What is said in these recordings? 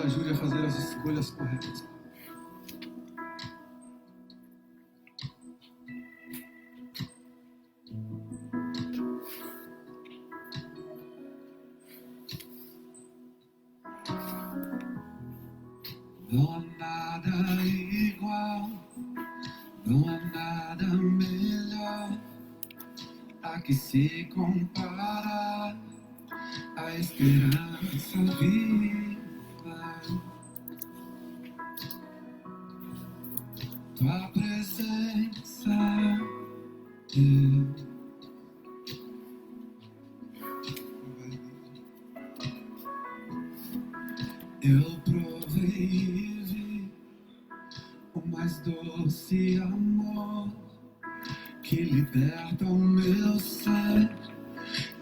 ajude a fazer as escolhas corretas. Não há nada igual, não há nada melhor a que se comparar a esperança viva. Tua presença, eu provei e vi o mais doce amor que liberta o meu ser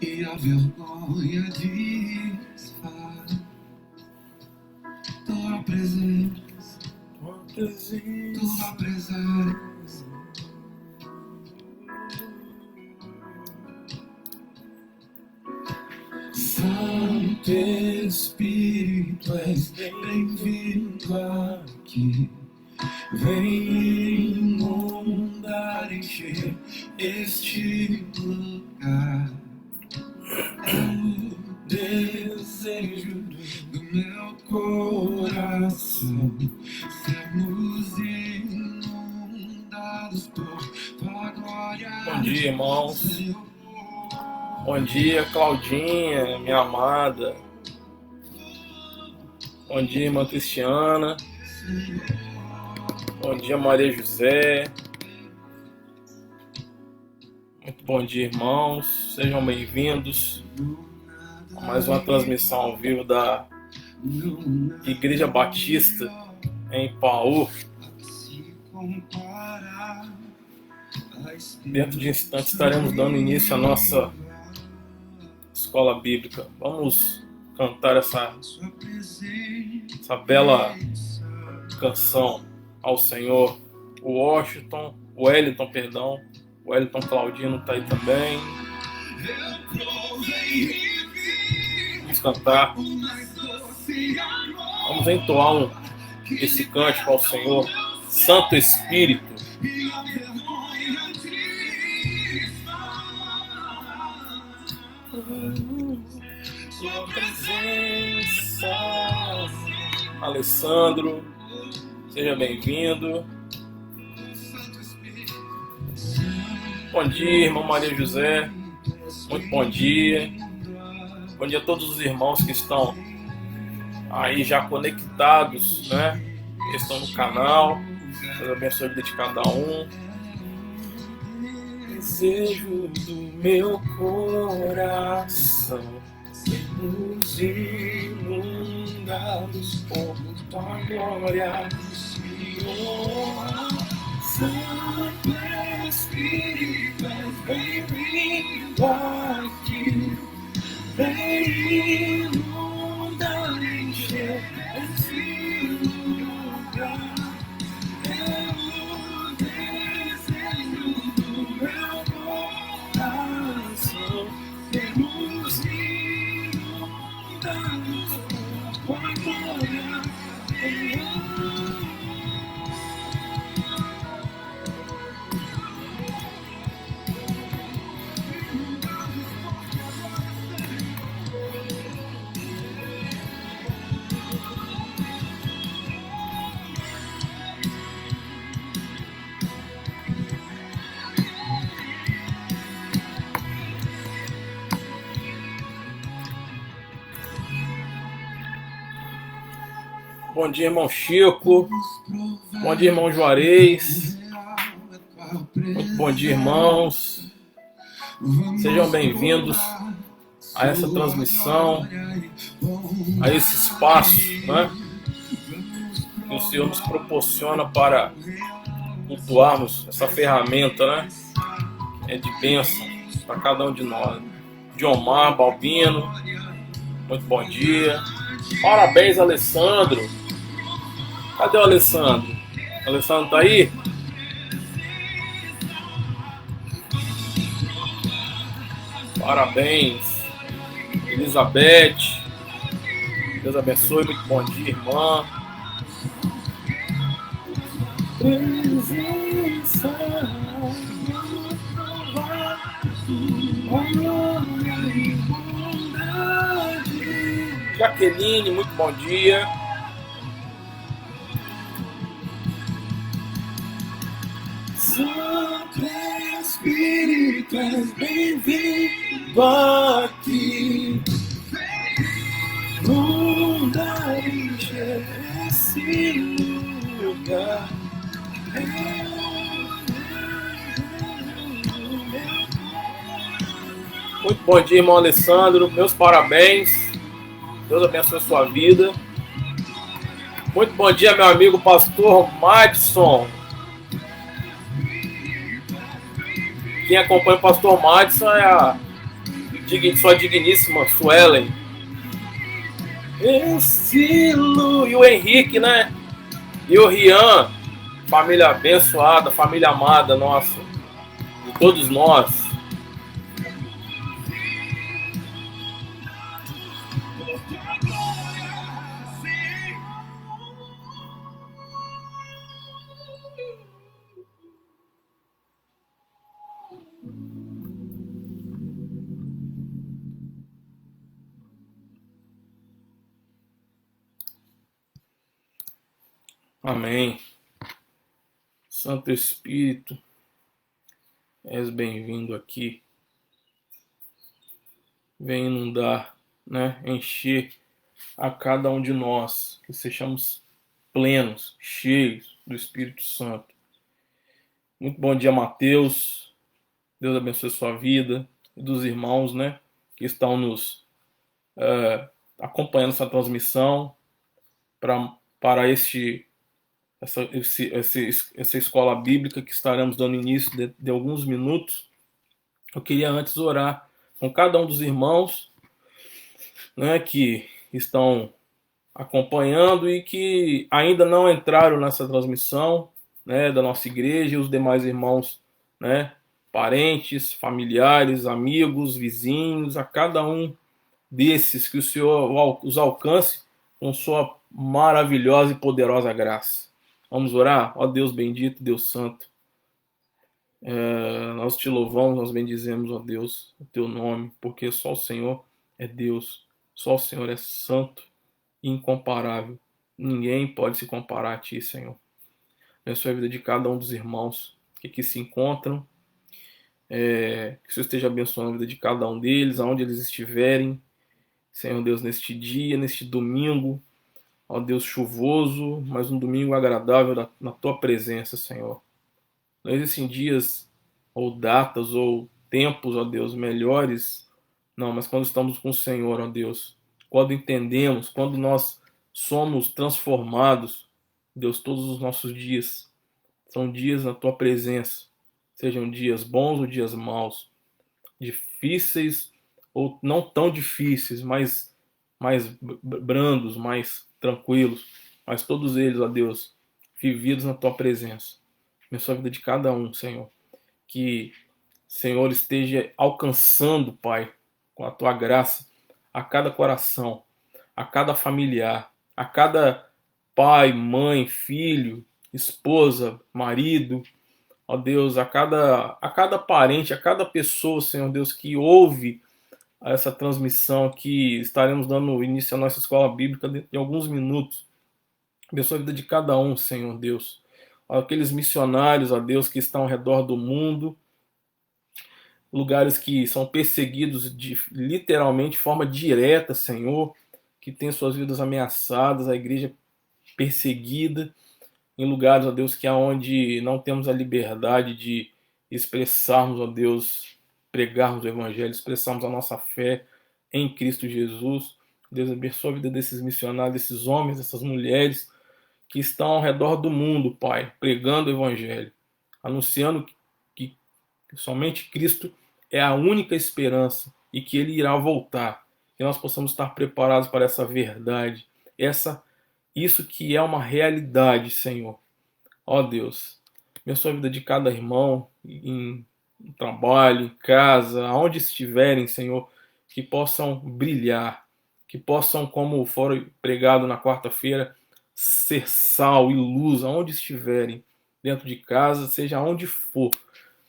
e a vergonha desfaz. Tua presença, tua presença. Santo Espírito, és bem-vindo aqui. Vem inundar, encher este lugar. É o desejo do meu coração. Sermos inundados por tua glória. Bom dia, irmãos. Bom dia, Claudinha, minha amada. Bom dia, irmã Cristiana. Bom dia, Maria José. Muito bom dia, irmãos. Sejam bem-vindos a mais uma transmissão ao vivo da Igreja Batista em Paú. Dentro de instantes estaremos dando início à nossa escola bíblica. Vamos cantar essa bela canção ao Senhor. O Wellington Claudino está aí também. Vamos cantar. Vamos entoar esse cântico ao Senhor. Santo Espírito, sua presença. Alessandro, seja bem-vindo. Bom dia, irmã Maria José. Muito bom dia. Bom dia a todos os irmãos que estão aí já conectados, né? Que estão no canal. Deus abençoe a vida de cada um. Desejo do meu coração, sermos inundados por tua glória, Senhor. Santo Espírito, bem-vindo aqui. Vem inundar, encher esse lugar. É o desejo do meu coração. Sermos inundados por tua glória. Bom dia, irmão Chico. Bom dia, irmão Juarez. Muito bom dia, irmãos. Sejam bem-vindos a essa transmissão, a esse espaço, né, que o Senhor nos proporciona para cultuarmos essa ferramenta, né, é de bênção para cada um de nós. Diomar, Balbino, muito bom dia. Parabéns, Alessandro. Cadê o Alessandro? O Alessandro tá aí? Parabéns, Elizabeth. Deus abençoe, muito bom dia, irmã. Jaqueline, muito bom dia. Santo Espírito, és bem-vindo aqui. Manda encher esse lugar. Muito bom dia, irmão Alessandro. Meus parabéns. Deus abençoe a sua vida. Muito bom dia, meu amigo pastor Madison. Quem acompanha o pastor Madison é a sua digníssima Suelen. Estilo. E o Henrique, né? E o Rian. Família abençoada, família amada nossa. De todos nós. Amém. Santo Espírito, és bem-vindo aqui. Vem inundar, né? Encher a cada um de nós, que sejamos plenos, cheios do Espírito Santo. Muito bom dia, Mateus. Deus abençoe a sua vida e dos irmãos, né? Que estão nos acompanhando essa transmissão para essa escola bíblica que estaremos dando início de alguns minutos. Eu queria antes orar com cada um dos irmãos, né, que estão acompanhando e que ainda não entraram nessa transmissão, né, da nossa igreja, e os demais irmãos, né, parentes, familiares, amigos, vizinhos, a cada um desses que o Senhor os alcance com sua maravilhosa e poderosa graça. Vamos orar? Ó Deus bendito, Deus santo, nós te louvamos, nós bendizemos, ó Deus, o teu nome, porque só o Senhor é Deus, só o Senhor é santo e incomparável. Ninguém pode se comparar a ti, Senhor. Abençoe a vida de cada um dos irmãos que aqui se encontram, que o Senhor esteja abençoando a vida de cada um deles, aonde eles estiverem, Senhor Deus, neste dia, neste domingo, ó Deus chuvoso, mas um domingo agradável na tua presença, Senhor. Não existem dias ou datas ou tempos, ó Deus, melhores, não, mas quando estamos com o Senhor, ó Deus, quando entendemos, quando nós somos transformados, Deus, todos os nossos dias são dias na tua presença, sejam dias bons ou dias maus, difíceis ou não tão difíceis, mais brandos, mais tranquilos, mas todos eles, ó Deus, vividos na tua presença. Abençoa a vida de cada um, Senhor. Que, Senhor, esteja alcançando, Pai, com a tua graça, a cada coração, a cada familiar, a cada pai, mãe, filho, esposa, marido, ó Deus, a cada parente, a cada pessoa, Senhor Deus, que ouve essa transmissão que estaremos dando início à nossa escola bíblica em alguns minutos. Abençoa a vida de cada um, Senhor Deus. Aqueles missionários, ó Deus, que estão ao redor do mundo, lugares que são perseguidos literalmente de forma direta, Senhor, que têm suas vidas ameaçadas, a igreja perseguida, em lugares, ó Deus, que é onde não temos a liberdade de expressarmos, ó Deus, pregarmos o Evangelho, expressarmos a nossa fé em Cristo Jesus. Deus abençoe a vida desses missionários, desses homens, dessas mulheres que estão ao redor do mundo, Pai, pregando o Evangelho, anunciando que somente Cristo é a única esperança e que Ele irá voltar. Que nós possamos estar preparados para essa verdade, isso que é uma realidade, Senhor. Ó Deus, abençoa a vida de cada irmão em trabalho, em casa, aonde estiverem, Senhor, que possam brilhar, que possam, como foram pregado na quarta-feira, ser sal e luz aonde estiverem, dentro de casa, seja onde for.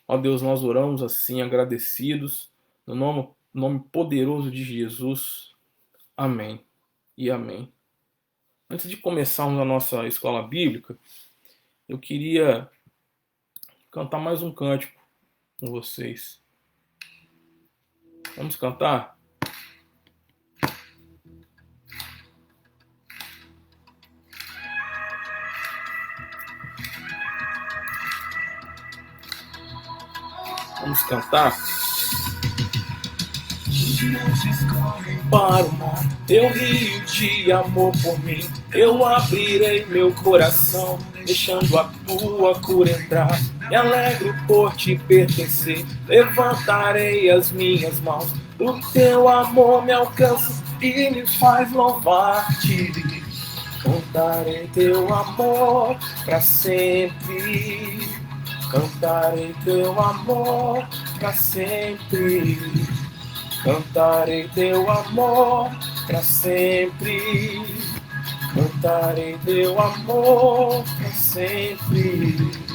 Ó Deus, nós oramos assim, agradecidos, no nome poderoso de Jesus. Amém e amém. Antes de começarmos a nossa escola bíblica, eu queria cantar mais um cântico com vocês. Vamos cantar? Vamos cantar? Para o mar, teu rio de amor por mim, eu abrirei meu coração, deixando a tua cura entrar. Me alegro por te pertencer, levantarei as minhas mãos. O teu amor me alcança e me faz louvar-te. Cantarei teu amor para sempre. Cantarei teu amor para sempre. Cantarei teu amor para sempre. Cantarei teu amor para sempre.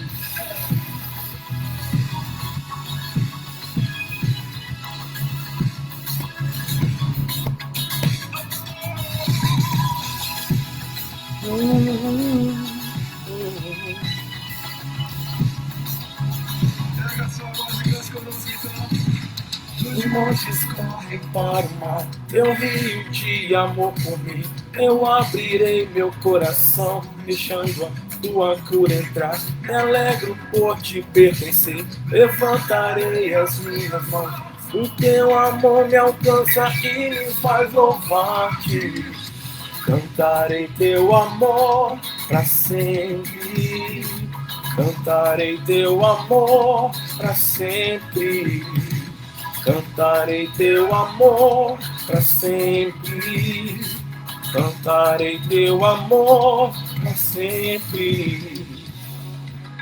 Os montes correm para o mar, teu rio de amor por mim. Eu abrirei meu coração, deixando a tua cura entrar. Me alegro por te pertencer, levantarei as minhas mãos. O teu amor me alcança e me faz louvar-te. Cantarei teu amor para sempre. Cantarei teu amor para sempre. Cantarei teu amor para sempre. Cantarei teu amor para sempre.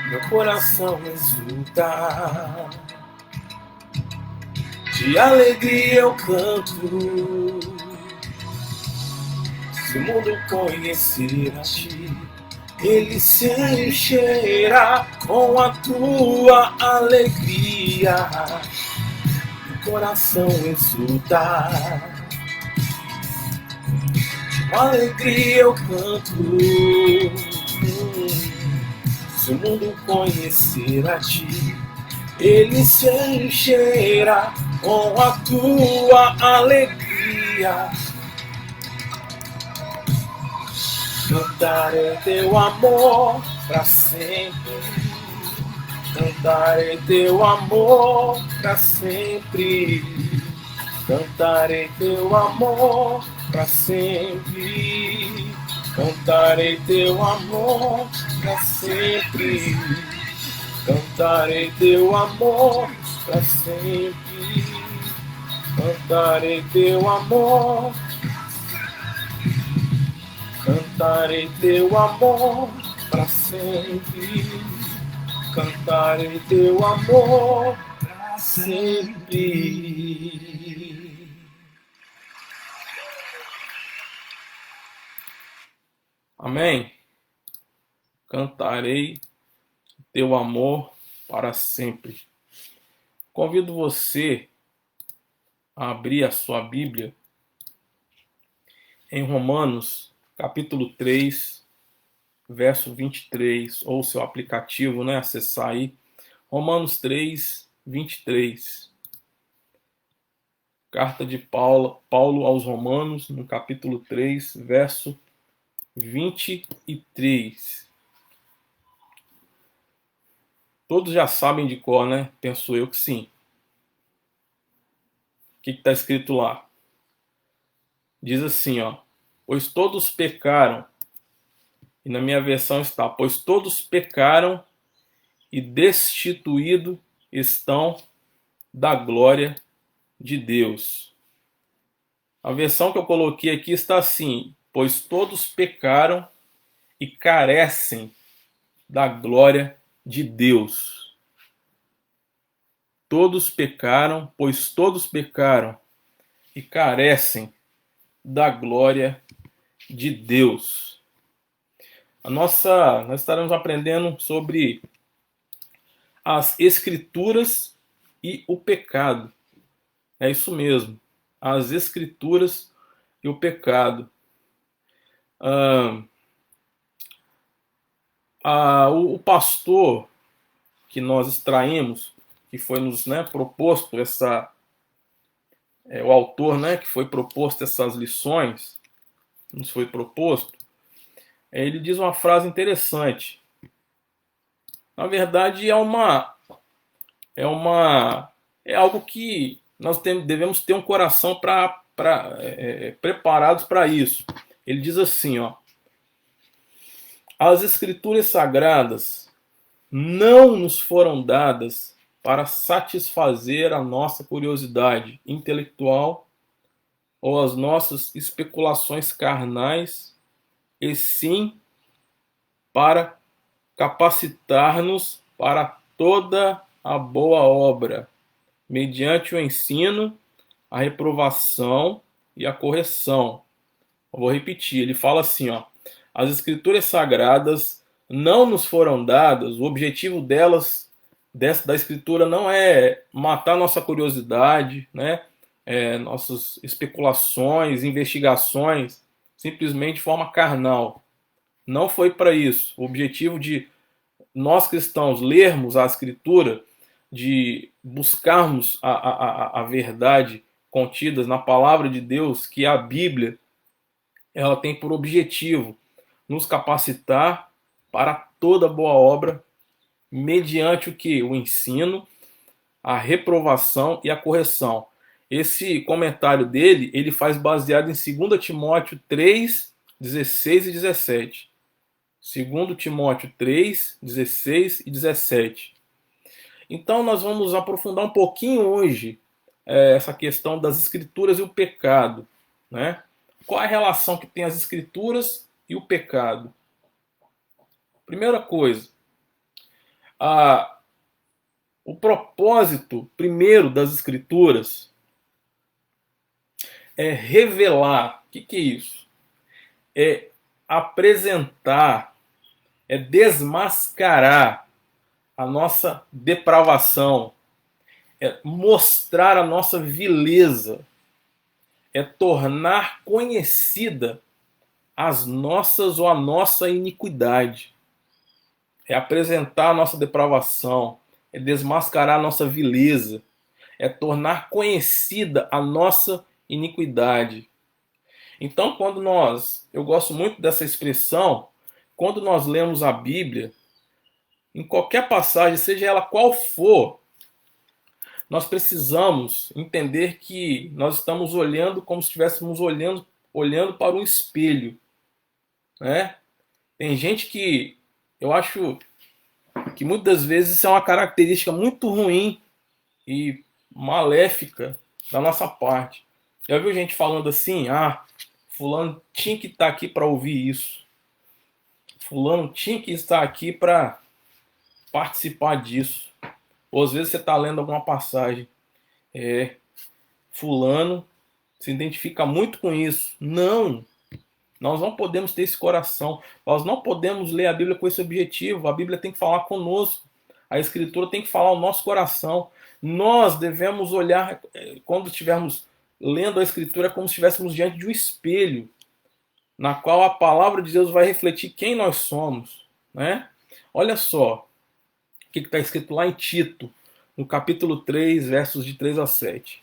Meu coração exulta, de alegria eu canto. Se o mundo conhecer a ti, ele se encherá com a tua alegria. Coração exulta, com alegria eu canto. Se o mundo conhecer a ti, ele se encherá com a tua alegria. Cantarei teu amor para sempre. Cantarei teu amor para sempre. Cantarei teu amor para sempre. Cantarei teu amor para sempre. Cantarei teu amor para sempre. Cantarei teu amor. Cantarei teu amor para sempre. Cantarei teu amor para sempre. Amém? Cantarei teu amor para sempre. Convido você a abrir a sua Bíblia em Romanos, capítulo 3, verso 23, ou seu aplicativo, né? Acessar aí, Romanos 3, 23. Carta de Paulo aos Romanos, no capítulo 3, verso 23. Todos já sabem de cor, né? Penso eu que sim. O que está escrito lá? Diz assim, ó: pois todos pecaram. E na minha versão está: pois todos pecaram e destituídos estão da glória de Deus. A versão que eu coloquei aqui está assim: pois todos pecaram e carecem da glória de Deus. Todos pecaram, pois todos pecaram e carecem da glória de Deus. Nós estaremos aprendendo sobre as Escrituras e o pecado. É isso mesmo, as Escrituras e o pecado. O pastor que nós extraímos, que foi nos proposto o autor que foi proposto essas lições, nos foi proposto, ele diz uma frase interessante. Na verdade, é algo que nós devemos ter um coração preparados para isso. Ele diz assim, ó: as Escrituras Sagradas não nos foram dadas para satisfazer a nossa curiosidade intelectual ou as nossas especulações carnais, e sim para capacitar-nos para toda a boa obra, mediante o ensino, a reprovação e a correção. Eu vou repetir, ele fala assim, ó: as Escrituras Sagradas não nos foram dadas, o objetivo da Escritura não é matar nossa curiosidade, nossas especulações, investigações, simplesmente de forma carnal. Não foi para isso. O objetivo de nós cristãos lermos a Escritura, de buscarmos a verdade contidas na palavra de Deus, que é a Bíblia, ela tem por objetivo nos capacitar para toda boa obra, mediante o que? O ensino, a reprovação e a correção. Esse comentário dele, ele faz baseado em 2 Timóteo 3, 16 e 17. 2 Timóteo 3, 16 e 17. Então nós vamos aprofundar um pouquinho hoje essa questão das Escrituras e o pecado, né? Qual a relação que tem as Escrituras e o pecado? Primeira coisa, o propósito primeiro das Escrituras é revelar. O que é isso? É apresentar, é desmascarar a nossa depravação, é mostrar a nossa vileza, é tornar conhecida as nossas ou a nossa iniquidade, é apresentar a nossa depravação, é desmascarar a nossa vileza, é tornar conhecida a nossa iniquidade. Então, eu gosto muito dessa expressão, quando nós lemos a Bíblia, em qualquer passagem, seja ela qual for, nós precisamos entender que nós estamos olhando como se estivéssemos olhando para um espelho, né? Tem gente que eu acho que muitas vezes isso é uma característica muito ruim e maléfica da nossa parte. Já viu gente falando assim: fulano tinha que estar aqui para ouvir isso, fulano tinha que estar aqui para participar disso. Ou às vezes você está lendo alguma passagem, fulano se identifica muito com isso. Não, nós não podemos ter esse coração, nós não podemos ler a Bíblia com esse objetivo. A Bíblia tem que falar conosco, a Escritura tem que falar ao nosso coração. Nós devemos olhar, quando estivermos lendo a Escritura, como se estivéssemos diante de um espelho, na qual a palavra de Deus vai refletir quem nós somos, né? Olha só o que está escrito lá em Tito, no capítulo 3, versos de 3 a 7.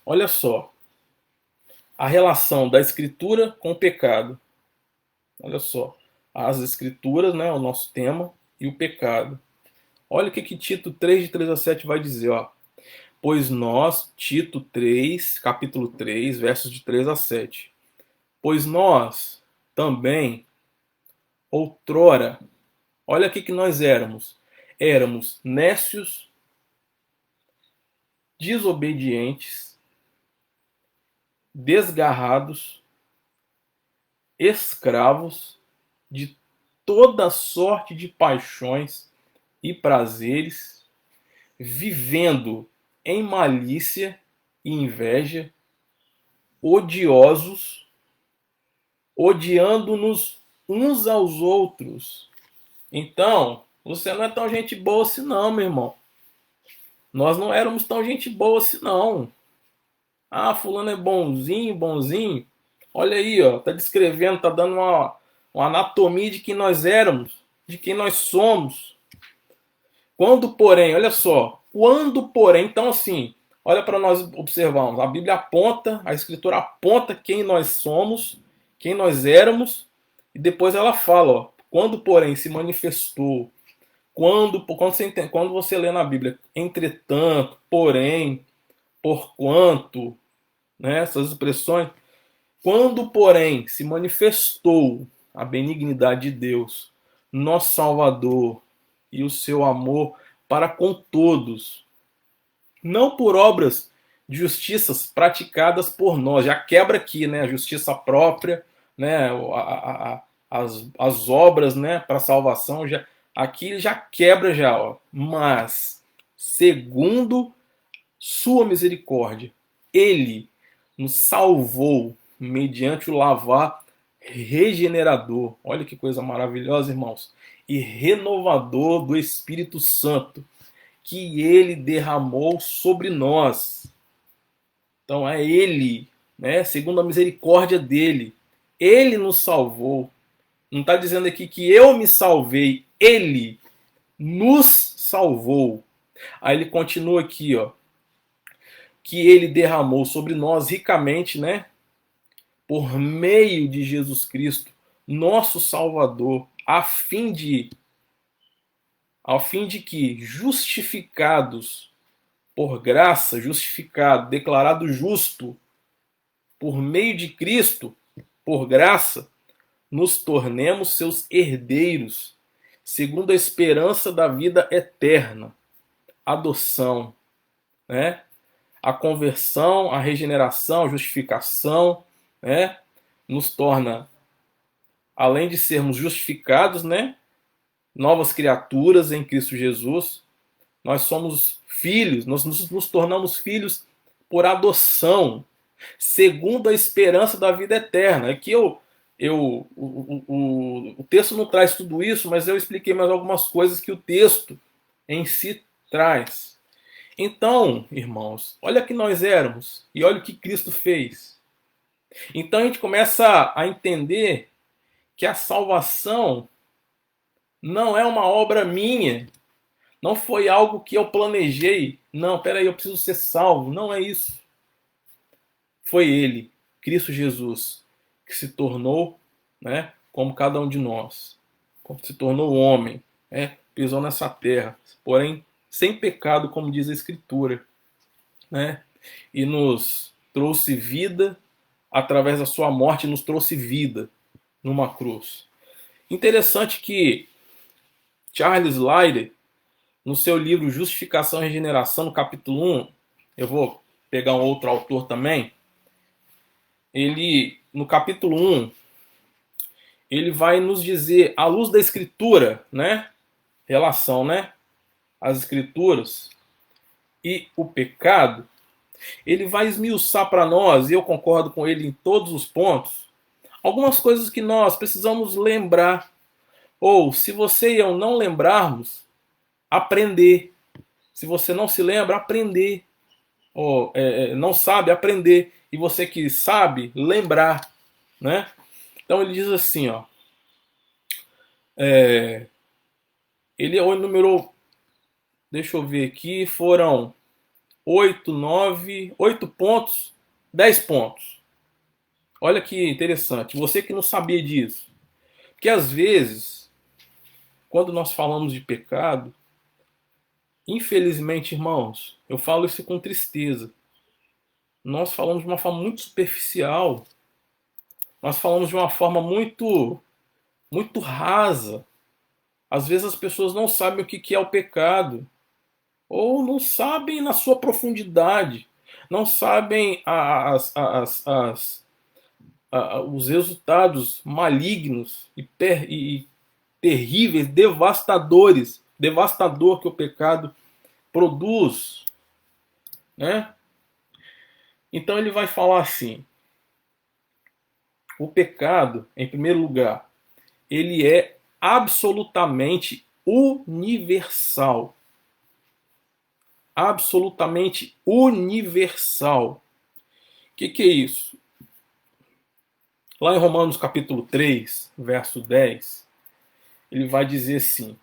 Olha só a relação da Escritura com o pecado. Olha só, as Escrituras, o nosso tema, e o pecado. Olha o que Tito 3, de 3 a 7 vai dizer, ó. Pois nós, Tito 3, capítulo 3, versos de 3 a 7. Pois nós também, outrora, olha o que nós éramos. Éramos nécios, desobedientes, desgarrados, escravos de toda sorte de paixões e prazeres, vivendo em malícia e inveja, odiosos, odiando-nos uns aos outros. Então, você não é tão gente boa assim não, meu irmão. Nós não éramos tão gente boa assim não. Ah, fulano é bonzinho, bonzinho. Olha aí, ó, tá descrevendo, tá dando uma anatomia de quem nós éramos, de quem nós somos. Quando, porém, olha só, quando, porém, então assim, olha para nós observarmos, a Bíblia aponta, a Escritura aponta quem nós somos, quem nós éramos, e depois ela fala, ó, quando, porém, se manifestou, quando você lê na Bíblia, entretanto, porém, porquanto, né, essas expressões, quando, porém, se manifestou a benignidade de Deus, nosso Salvador, e o seu amor para com todos, não por obras de justiças praticadas por nós. Já quebra aqui, né, a justiça própria, né, as obras, né, para salvação, já aqui já quebra já, ó. Mas segundo sua misericórdia, ele nos salvou mediante o lavar regenerador. Olha que coisa maravilhosa, irmãos. E renovador do Espírito Santo, que ele derramou sobre nós. Então é ele, né, segundo a misericórdia dele, ele nos salvou. Não está dizendo aqui que eu me salvei, ele nos salvou. Aí ele continua aqui, ó, que ele derramou sobre nós ricamente, né, por meio de Jesus Cristo, nosso Salvador, a fim de que, justificados por graça, justificado, declarado justo por meio de Cristo, por graça, nos tornemos seus herdeiros, segundo a esperança da vida eterna. Adoção, né? A conversão, a regeneração, a justificação, né? Nos torna, além de sermos justificados, né, novas criaturas em Cristo Jesus, nós somos filhos, nós nos tornamos filhos por adoção, segundo a esperança da vida eterna. Aqui o texto não traz tudo isso, mas eu expliquei mais algumas coisas que o texto em si traz. Então, irmãos, olha que nós éramos e olha o que Cristo fez. Então a gente começa a entender que a salvação não é uma obra minha, não foi algo que eu planejei. Não, peraí, eu preciso ser salvo. Não é isso. Foi Ele, Cristo Jesus, que se tornou, né, como cada um de nós. Se tornou homem, né, pisou nessa terra, porém sem pecado, como diz a Escritura, né, e nos trouxe vida através da sua morte, nos trouxe vida numa cruz. Interessante que Charles Lyre, no seu livro Justificação e Regeneração, no capítulo 1, eu vou pegar um outro autor também, ele, no capítulo 1, ele vai nos dizer, à luz da Escritura, né, relação, né, as Escrituras e o pecado, ele vai esmiuçar para nós, e eu concordo com ele em todos os pontos, algumas coisas que nós precisamos lembrar, ou se você e eu não lembrarmos, aprender. Se você não se lembra, aprender. Ou não sabe, aprender. E você que sabe, lembrar, né? Então ele diz assim, ó, ele enumerou, deixa eu ver aqui, foram 8 pontos, 10 pontos. Olha que interessante, você que não sabia disso. Porque às vezes, quando nós falamos de pecado, infelizmente, irmãos, eu falo isso com tristeza, nós falamos de uma forma muito superficial, nós falamos de uma forma muito rasa. Às vezes as pessoas não sabem o que é o pecado, ou não sabem na sua profundidade, não sabem os resultados malignos e terríveis, devastador que o pecado produz, né? Então ele vai falar assim, O pecado, em primeiro lugar, ele é absolutamente universal. Absolutamente universal. O que é isso? Lá em Romanos capítulo 3, verso 10, ele vai dizer assim.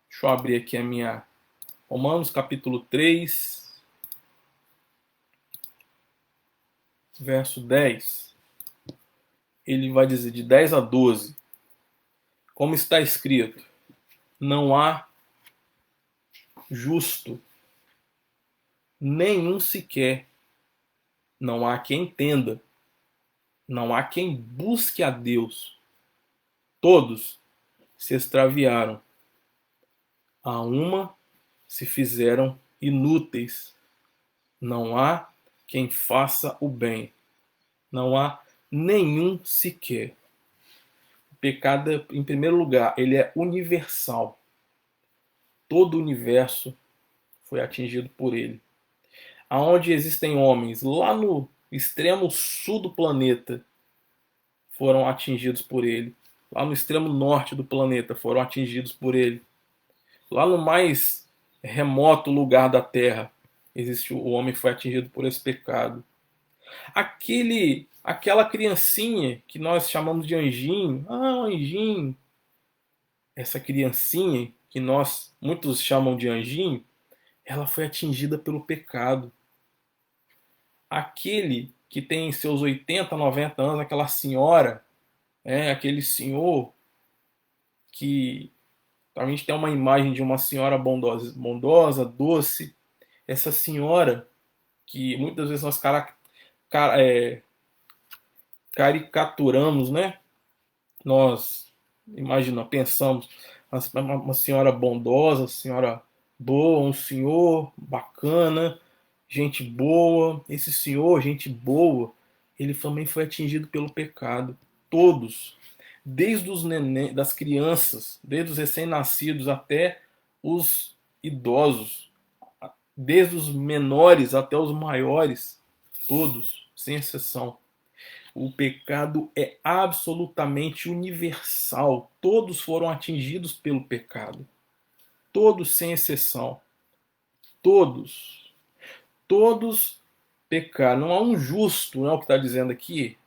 Deixa eu abrir aqui a minha... Romanos capítulo 3, verso 10. Ele vai dizer de 10 a 12. Como está escrito: não há justo, nenhum sequer. Não há quem entenda. Não há quem busque a Deus. Todos se extraviaram. A uma se fizeram inúteis. Não há quem faça o bem. Não há nenhum sequer. O pecado, em primeiro lugar, ele é universal. Todo o universo foi atingido por ele. Aonde existem homens, lá no extremo sul do planeta, foram atingidos por ele. Lá no extremo norte do planeta, foram atingidos por ele. Lá no mais remoto lugar da Terra, o homem foi atingido por esse pecado. Aquela criancinha que nós chamamos de anjinho, anjinho, essa criancinha que muitos chamam de anjinho, ela foi atingida pelo pecado. Aquele que tem seus 80, 90 anos, aquela senhora, aquele senhor que a gente tem uma imagem de uma senhora bondosa, doce. Essa senhora que muitas vezes nós caricaturamos, né? Nós pensamos uma senhora bondosa, uma senhora boa, um senhor bacana, gente boa. Esse senhor, gente boa, ele também foi atingido pelo pecado. Todos, desde os neném, das crianças, desde os recém-nascidos até os idosos, desde os menores até os maiores, todos, sem exceção. O pecado é absolutamente universal. Todos foram atingidos pelo pecado. Todos, sem exceção. Todos. Todos pecaram. Não há um justo, não é o que está dizendo aqui?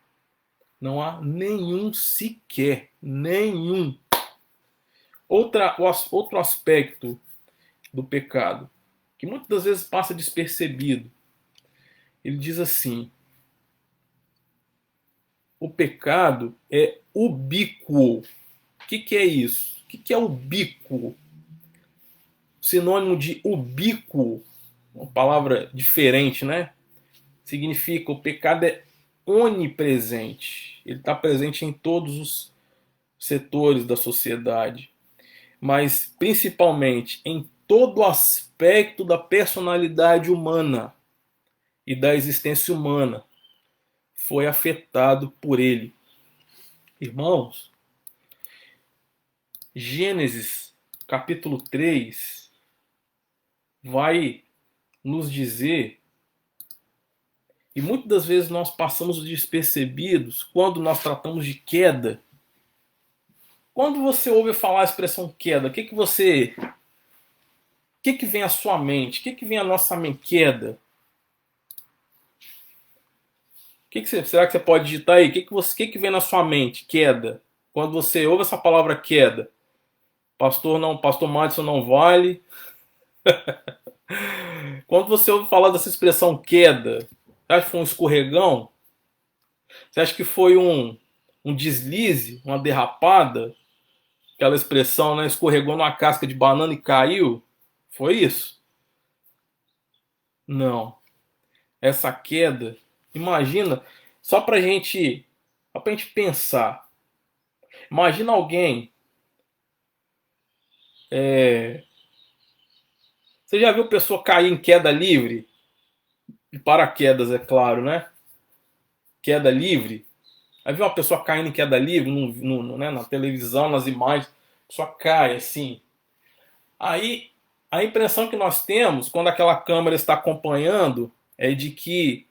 Não há nenhum sequer. Nenhum. Outro aspecto do pecado, que muitas das vezes passa despercebido. Ele diz assim: o pecado é ubíquo. O que é isso? O que é ubíquo? Sinônimo de ubíquo, uma palavra diferente, né? Significa o pecado é onipresente. Ele está presente em todos os setores da sociedade, mas principalmente em todo aspecto da personalidade humana e da existência humana foi afetado por ele. Irmãos, Gênesis capítulo 3 vai nos dizer, e muitas das vezes nós passamos despercebidos quando nós tratamos de queda. Quando você ouve falar a expressão queda, o que vem à sua mente? O que vem à nossa mente? Queda. Será que você pode digitar aí? O que vem na sua mente? Queda. Quando você ouve essa palavra queda. Pastor Madison não vale. Quando você ouve falar dessa expressão queda, você acha que foi um escorregão? Você acha que foi um deslize, uma derrapada? Aquela expressão, né? Escorregou numa casca de banana e caiu? Foi isso? Não. Essa queda, imagina, só pra gente pensar. Imagina alguém. Você já viu pessoa cair em queda livre? De paraquedas, é claro, né? Queda livre. Aí viu uma pessoa caindo em queda livre né, na televisão, nas imagens. A pessoa cai assim. Aí a impressão que nós temos quando aquela câmera está acompanhando é de que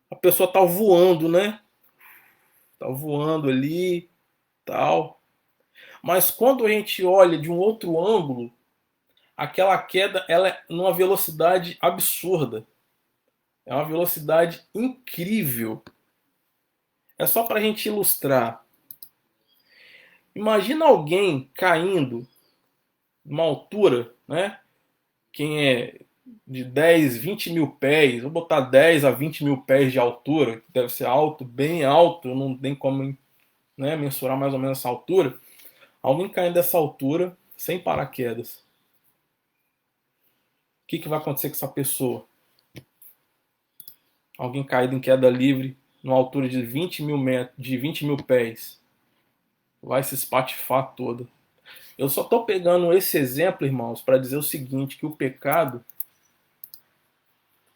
a pessoa está voando, né? tá voando ali, tal. Mas quando a gente olha de um outro ângulo, aquela queda ela é numa velocidade absurda. É uma velocidade incrível. É só para a gente ilustrar. Imagina alguém caindo de uma altura, né? Quem é de 10, 20 mil pés, vou botar 10 a 20 mil pés de altura, que deve ser alto, bem alto, não tem como, né, mensurar mais ou menos essa altura. Alguém caindo dessa altura, sem paraquedas. O que vai acontecer com essa pessoa? Alguém caído em queda livre, numa altura de 20 mil metros, de 20 mil pés, vai se espatifar toda. Eu só estou pegando esse exemplo, irmãos, para dizer o seguinte, que o pecado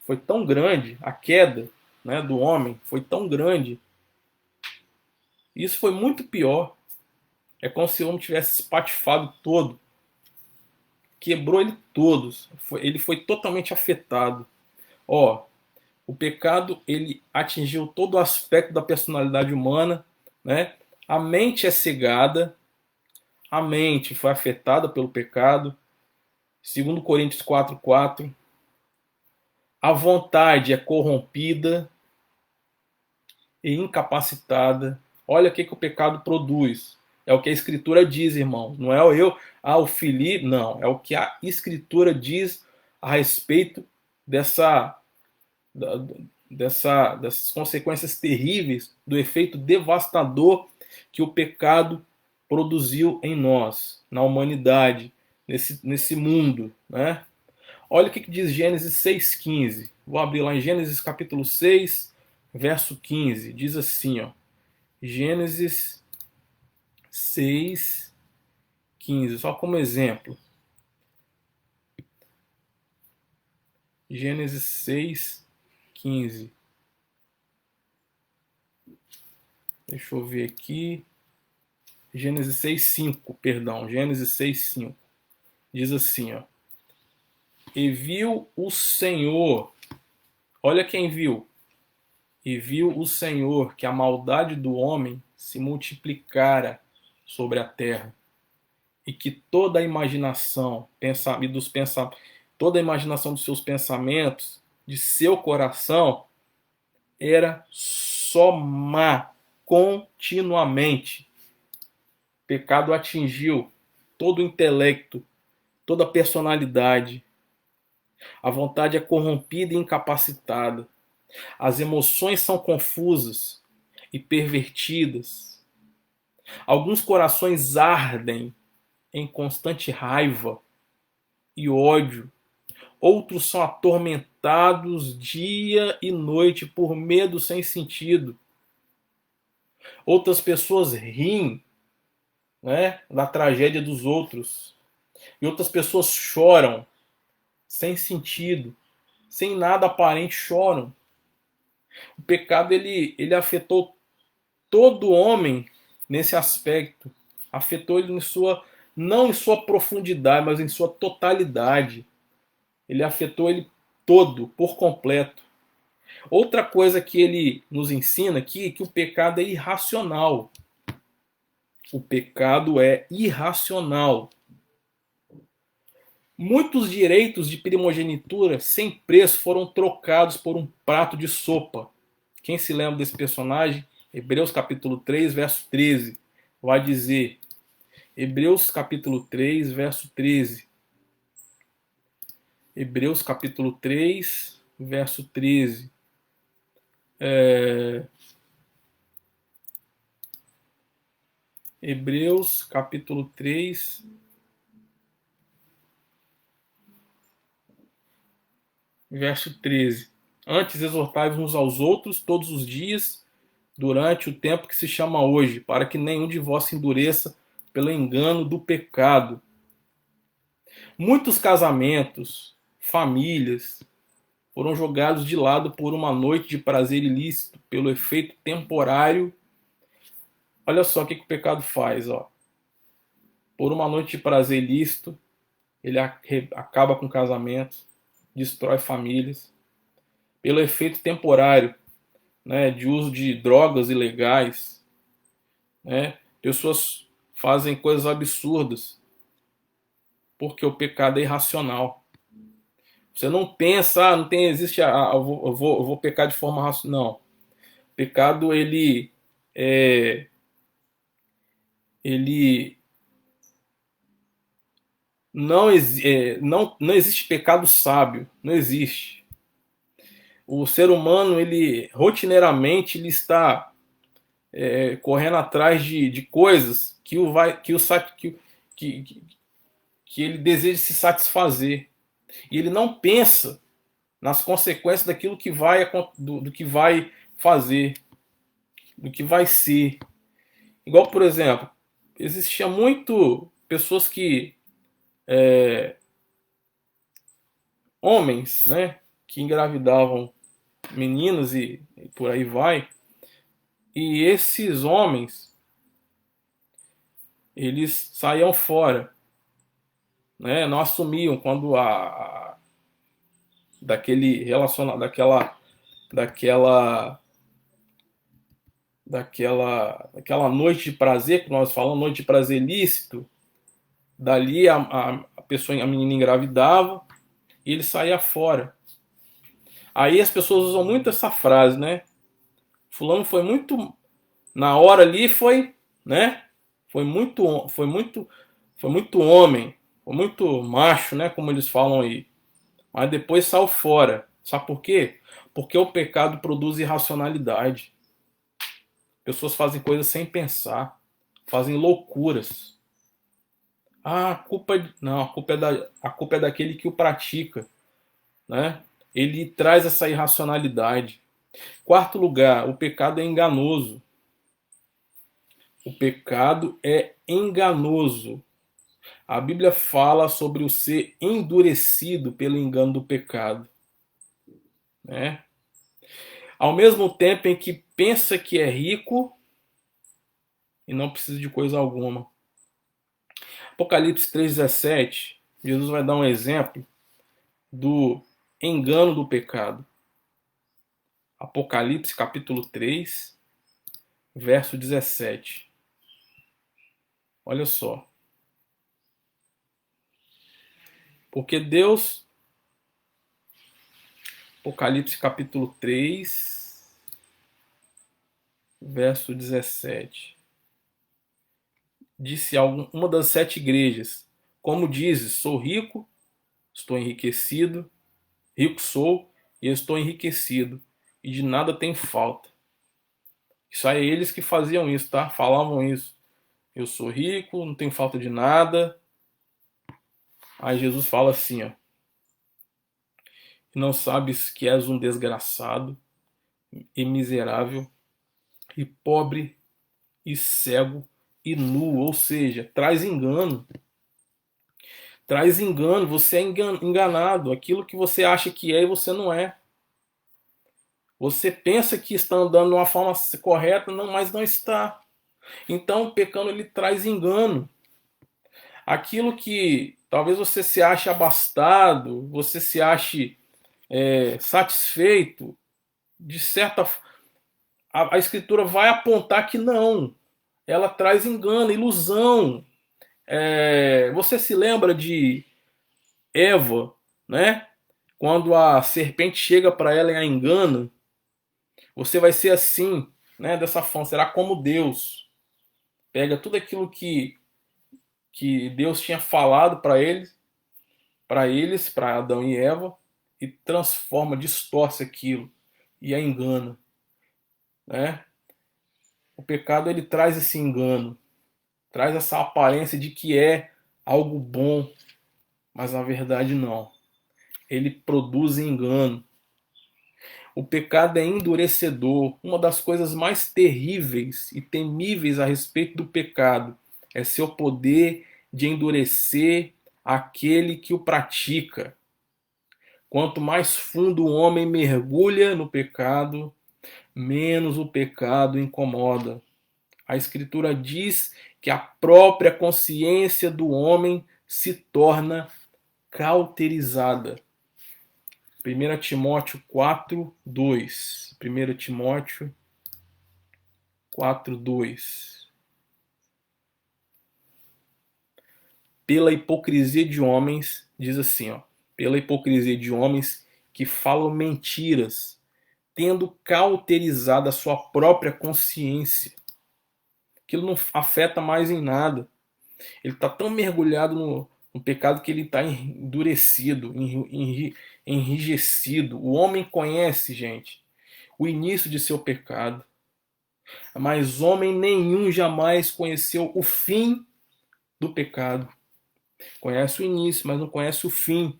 foi tão grande, a queda, né, do homem foi tão grande, isso foi muito pior. É como se o homem tivesse espatifado todo, quebrou ele todos, ele foi totalmente afetado. Ó, o pecado ele atingiu todo o aspecto da personalidade humana, né? A mente é cegada, a mente foi afetada pelo pecado, segundo Coríntios 4:4. A vontade é corrompida e incapacitada. Olha o que o pecado produz. É o que a Escritura diz, irmão. Não é o Filipe, não. É o que a Escritura diz a respeito dessas consequências terríveis, do efeito devastador que o pecado produziu em nós, na humanidade, nesse mundo, né? Olha o que diz Gênesis 6,15. Vou abrir lá em Gênesis capítulo 6, verso 15. Diz assim, ó. Gênesis 6, 15. Só como exemplo. Gênesis 6, 15. Deixa eu ver aqui. Gênesis 6, 5. Perdão. Gênesis 6, 5. Diz assim, ó. E viu o Senhor. Olha quem viu. E viu o Senhor que a maldade do homem se multiplicara sobre a terra, e que toda a imaginação, toda a imaginação dos seus pensamentos, de seu coração, era só má, continuamente. O pecado atingiu todo o intelecto, toda a personalidade. A vontade é corrompida e incapacitada. As emoções são confusas e pervertidas. Alguns corações ardem em constante raiva e ódio. Outros são atormentados dia e noite por medo sem sentido. Outras pessoas riem, né, da tragédia dos outros. E outras pessoas choram sem sentido, sem nada aparente, choram. O pecado ele afetou todo homem nesse aspecto. Afetou ele não em sua profundidade, mas em sua totalidade. Ele afetou ele todo, por completo. Outra coisa que ele nos ensina aqui é que o pecado é irracional. O pecado é irracional. Muitos direitos de primogenitura sem preço foram trocados por um prato de sopa. Quem se lembra desse personagem? Hebreus capítulo 3, verso 13. Vai dizer, Hebreus capítulo 3, verso 13. Hebreus capítulo 3, verso 13. Hebreus capítulo 3, verso 13. Antes exortai-vos uns aos outros todos os dias, durante o tempo que se chama hoje, para que nenhum de vós se endureça pelo engano do pecado. Muitos casamentos, famílias, foram jogados de lado por uma noite de prazer ilícito, pelo efeito temporário. Olha só o que o pecado faz, ó. Por uma noite de prazer ilícito, ele acaba com casamentos, destrói famílias. Pelo efeito temporário, né, de uso de drogas ilegais, né? Pessoas fazem coisas absurdas porque o pecado é irracional. Você não pensa, não tem, existe, eu vou pecar de forma racional. Não. O pecado, é, ele não existe pecado sábio, não existe. O ser humano, ele rotineiramente ele está correndo atrás de coisas que ele deseja se satisfazer. E ele não pensa nas consequências daquilo que do que vai fazer, do que vai ser. Igual, por exemplo, existia muito pessoas homens, né, que engravidavam meninas e por aí vai. E esses homens, eles saíam fora, né, não assumiam quando daquele relacionamento, daquela daquela noite de prazer que nós falamos, noite de prazer lícito, dali a menina engravidava e ele saía fora. Aí as pessoas usam muito essa frase, né? Fulano foi muito na hora ali foi, né? Foi muito homem, foi muito macho, né? Como eles falam aí. Mas depois saiu fora. Sabe por quê? Porque o pecado produz irracionalidade. Pessoas fazem coisas sem pensar, fazem loucuras. Ah, não, a culpa é daquele que o pratica, né? Ele traz essa irracionalidade. Quarto lugar, o pecado é enganoso. O pecado é enganoso. A Bíblia fala sobre o ser endurecido pelo engano do pecado, né? Ao mesmo tempo em que pensa que é rico e não precisa de coisa alguma. Apocalipse 3,17, Jesus vai dar um exemplo do engano do pecado. Apocalipse capítulo 3, verso 17. Olha só. Porque Deus, Apocalipse capítulo 3, verso 17. Disse a uma das 7 igrejas: como dizes, sou rico, estou enriquecido, rico sou e estou enriquecido, e de nada tem falta. Isso aí, eles que faziam isso, tá? Falavam isso. Eu sou rico, não tenho falta de nada. Aí Jesus fala assim, ó: não sabes que és um desgraçado e miserável e pobre e cego e nu, ou seja, traz engano. Traz engano, você é enganado. Aquilo que você acha que é e você não é. Você pensa que está andando de uma forma correta, não, mas não está. Então o pecado ele traz engano. Aquilo que talvez você se ache abastado, você se ache satisfeito, de certa a escritura vai apontar que não. Ela traz engano, ilusão. Você se lembra de Eva, né? Quando a serpente chega para ela e a engana, você vai ser assim, né? Dessa forma, será como Deus. Pega tudo aquilo que Deus tinha falado para Adão e Eva, e transforma, distorce aquilo e a engana, né? O pecado ele traz esse engano, traz essa aparência de que é algo bom, mas na verdade não. Ele produz engano. O pecado é endurecedor. Uma das coisas mais terríveis e temíveis a respeito do pecado é seu poder de endurecer aquele que o pratica. Quanto mais fundo o homem mergulha no pecado, menos o pecado incomoda. A Escritura diz que a própria consciência do homem se torna cauterizada. 1 Timóteo 4:2. 1 Timóteo 4:2. pela hipocrisia de homens, diz assim, ó, pela hipocrisia de homens que falam mentiras, tendo cauterizado a sua própria consciência. Aquilo não afeta mais em nada. Ele está tão mergulhado no pecado que ele está endurecido, enrijecido. O homem conhece, gente, o início de seu pecado, mas homem nenhum jamais conheceu o fim do pecado. Conhece o início, mas não conhece o fim.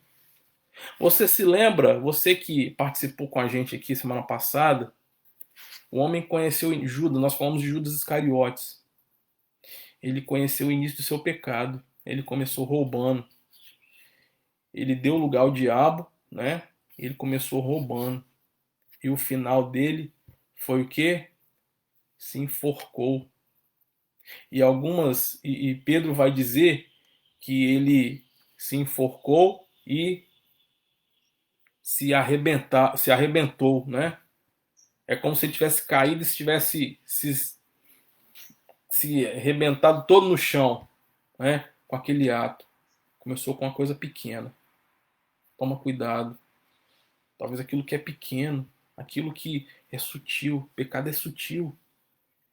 Você se lembra, você que participou com a gente aqui semana passada, o homem conheceu Judas, nós falamos de Judas Iscariotes. Ele conheceu o início do seu pecado. Ele começou roubando. Ele deu lugar ao diabo, né? Ele começou roubando. E o final dele foi o quê? Se enforcou. E Pedro vai dizer que ele se enforcou e se arrebentou, né? É como se ele tivesse caído e tivesse se arrebentado todo no chão, né? Com aquele ato. Começou com uma coisa pequena. Toma cuidado. Talvez aquilo que é pequeno, aquilo que é sutil, pecado é sutil,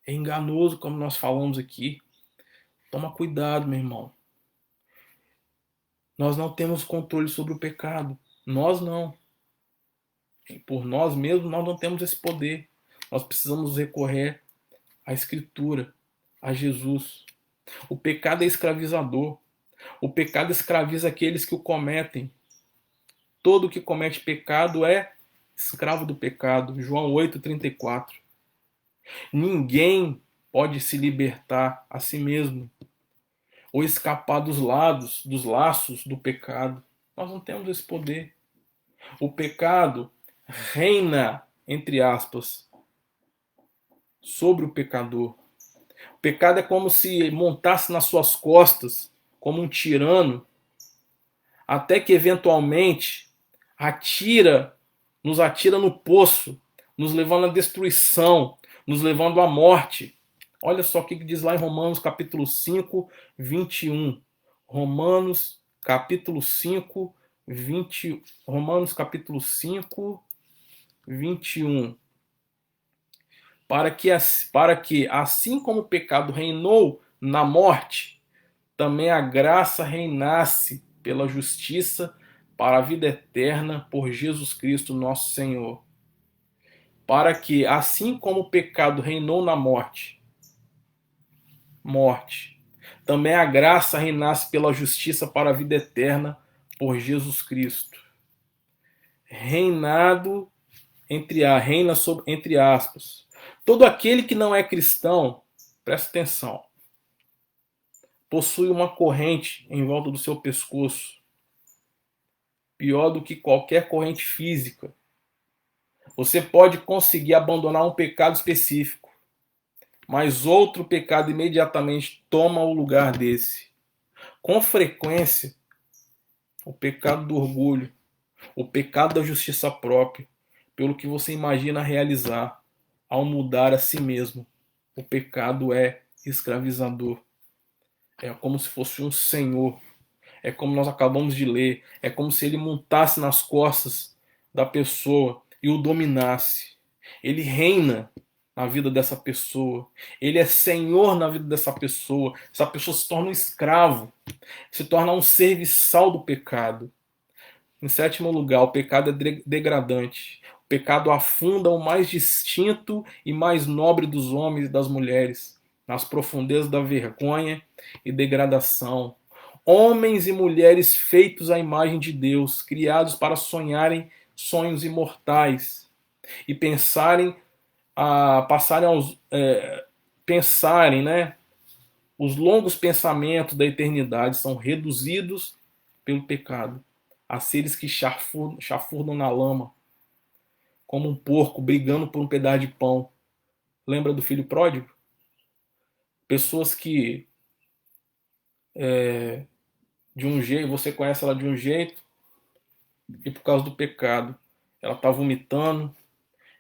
é enganoso, como nós falamos aqui. Toma cuidado, meu irmão. Nós não temos controle sobre o pecado. Nós não. Por nós mesmos, nós não temos esse poder. Nós precisamos recorrer à Escritura, a Jesus. O pecado é escravizador. O pecado escraviza aqueles que o cometem. Todo que comete pecado é escravo do pecado. João 8,34. Ninguém pode se libertar a si mesmo ou escapar dos laços do pecado. Nós não temos esse poder. O pecado reina, entre aspas, sobre o pecador. O pecado é como se montasse nas suas costas, como um tirano, até que eventualmente nos atira no poço, nos levando à destruição, nos levando à morte. Olha só o que diz lá em Romanos capítulo 5, 21. Romanos capítulo 5, 21. Para que assim como o pecado reinou na morte, também a graça reinasse pela justiça para a vida eterna por Jesus Cristo nosso Senhor. Para que, assim como o pecado reinou na morte, também a graça reinasse pela justiça para a vida eterna por Jesus Cristo. Reina sobre, entre aspas. Todo aquele que não é cristão, presta atenção, possui uma corrente em volta do seu pescoço, pior do que qualquer corrente física. Você pode conseguir abandonar um pecado específico, mas outro pecado imediatamente toma o lugar desse. Com frequência, o pecado do orgulho, o pecado da justiça própria, pelo que você imagina realizar ao mudar a si mesmo. O pecado é escravizador. É como se fosse um senhor. É como nós acabamos de ler. É como se ele montasse nas costas da pessoa e o dominasse. Ele reina na vida dessa pessoa. Ele é senhor na vida dessa pessoa. Essa pessoa se torna um escravo. Se torna um serviçal do pecado. Em sétimo lugar, o pecado é degradante. O pecado afunda o mais distinto e mais nobre dos homens e das mulheres, nas profundezas da vergonha e degradação. Homens e mulheres feitos à imagem de Deus, criados para sonharem sonhos imortais e pensarem, né? Os longos pensamentos da eternidade são reduzidos pelo pecado a seres que chafurdam na lama, como um porco brigando por um pedaço de pão. Lembra do filho pródigo? Pessoas que de um jeito, você conhece ela de um jeito e por causa do pecado ela está vomitando,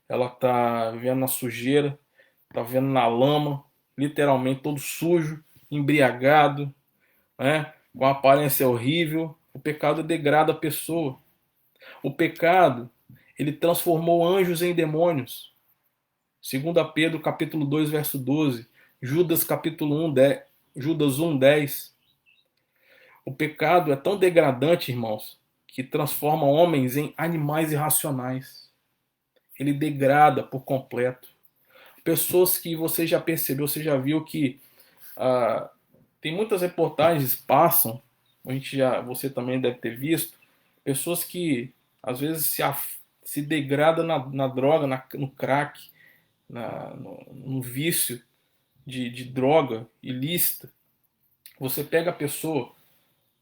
ela está vivendo na sujeira, está vivendo na lama, literalmente todo sujo, embriagado, né? com a aparência horrível. O pecado degrada a pessoa. O pecado, ele transformou anjos em demônios. 2 Pedro capítulo 2, verso 12. Judas capítulo 1, Judas 1, 10. O pecado é tão degradante, irmãos, que transforma homens em animais irracionais. Ele degrada por completo. Pessoas que você já percebeu, você já viu que tem muitas reportagens passam, você também deve ter visto, pessoas que às vezes se degradam na droga, no crack, no vício de droga ilícita. Você pega a pessoa